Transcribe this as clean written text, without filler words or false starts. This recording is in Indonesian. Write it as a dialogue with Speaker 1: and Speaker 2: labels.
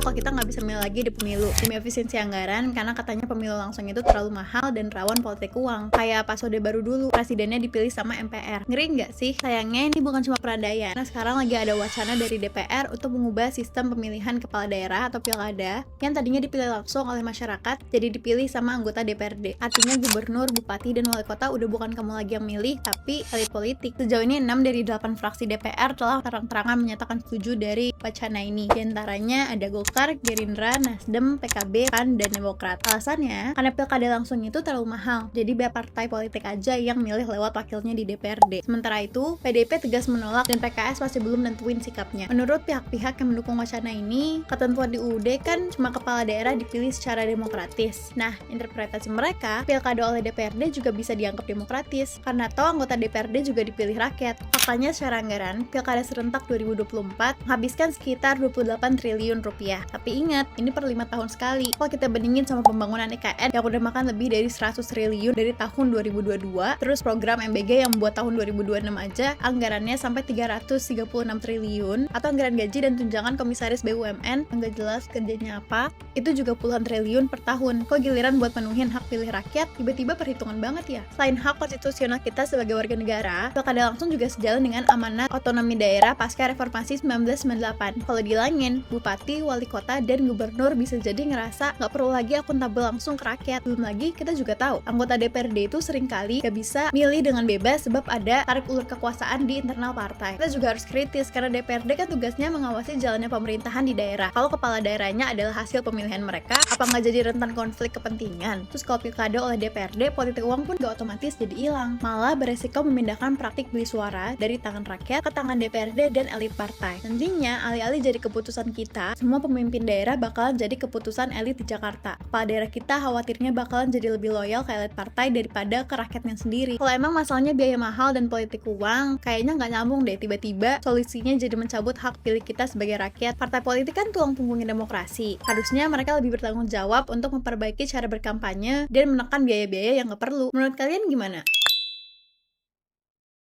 Speaker 1: kalau kita nggak bisa milih lagi di pemilu demi efisiensi anggaran, karena katanya pemilu langsung itu terlalu mahal dan rawan politik uang. Kayak pas Orde Baru dulu, presidennya dipilih sama MPR. Ngeri nggak sih? Sayangnya ini bukan cuma peradaian. Nah, sekarang lagi ada wacana dari DPR untuk mengubah sistem pemilihan kepala daerah atau pilkada yang tadinya dipilih langsung oleh masyarakat jadi dipilih sama anggota DPRD. Artinya gubernur, bupati, dan wali kota udah bukan kamu lagi yang milih, tapi elit politik. Sejauh ini 6 dari 8 fraksi DPR telah terang-terangan menyatakan setuju dari wacana ini. Di antaranya ada Golkar, Gerindra, Nasdem, PKB, PAN, dan Demokrat. Alasannya, karena pilkada langsung itu terlalu mahal, jadi biar partai politik aja yang milih lewat wakilnya di DPRD. Sementara itu, PDIP tegas menolak dan PKS masih belum nentuin sikapnya. Menurut pihak-pihak yang mendukung wacana ini, ketentuan di UUD kan cuma kepala daerah dipilih secara demokratis. Nah, interpretasi mereka, pilkada oleh DPRD juga bisa dianggap demokratis, karena toh anggota DPRD juga dipilih rakyat. Faktanya secara anggaran, pilkada serentak 2024 menghabiskan sekitar 28 triliun rupiah. Tapi ingat, ini per 5 tahun sekali. Kalau kita bandingin sama pembangunan IKN yang udah makan lebih dari 100 triliun dari tahun 2022, terus program MBG yang buat tahun 2026 aja anggarannya sampai 336 triliun, atau anggaran gaji dan tunjangan komisaris BUMN yang gak jelas kerjanya apa, itu juga puluhan triliun per tahun. Kok giliran buat penuhin hak pilih rakyat, tiba-tiba perhitungan banget ya. Selain hak konstitusional kita sebagai warga negara, pilkada langsung juga sejalan dengan amanat otonomi daerah pasca reformasi 1998. Kalau dihilangin, bupati, wali kota, dan gubernur bisa jadi ngerasa nggak perlu lagi akuntabel langsung ke rakyat. Belum lagi, kita juga tahu, anggota DPRD itu seringkali nggak bisa milih dengan bebas sebab ada tarik ulur kekuasaan di internal partai. Kita juga harus kritis, karena DPRD kan tugasnya mengawasi jalannya pemerintahan di daerah. Kalau kepala daerahnya adalah hasil pemilihan mereka, apa nggak jadi rentan konflik kepentingan? Terus kalau pilkada oleh DPRD, politik uang pun nggak otomatis jadi hilang. Malah beresiko memindahkan praktik beli suara dari tangan rakyat ke tangan DPRD dan elit partai. Nantinya, alih-alih jadi keputusan kita, semua pemimpin daerah bakalan jadi keputusan elit di Jakarta. Kepala daerah kita khawatirnya bakalan jadi lebih loyal ke elit partai daripada ke rakyatnya sendiri. Kalau emang masalahnya biaya mahal dan politik uang, kayaknya nggak nyambung deh tiba-tiba solusinya jadi mencabut hak pilih kita sebagai rakyat. Partai politik kan tulang punggungnya demokrasi. Harusnya mereka lebih bertanggung jawab untuk memperbaiki cara berkampanye dan menekan biaya-biaya yang nggak perlu. Menurut kalian gimana?